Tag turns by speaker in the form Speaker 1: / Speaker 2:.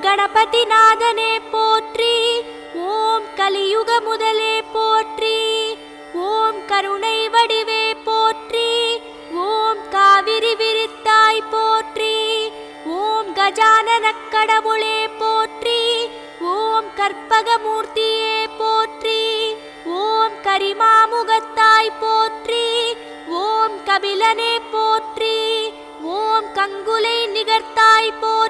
Speaker 1: கணபதி நாதனே போற்றி. ஓம் கலியுக முதலே போற்றி. ஓம் கருணை வடிவே போற்றி. ஓம் காவிரி விரித்தாய் போற்றி. ஓம் கஜானனக் கடவுளே போற்றி. ஓம் கற்பகமூர்த்தியே போற்றி. ஓம் கரிமாமுகத்தாய் போற்றி. ஓம் கபிலனே போற்றி. ஓம் கங்குலை நிகர்த்தாய் போற்றி.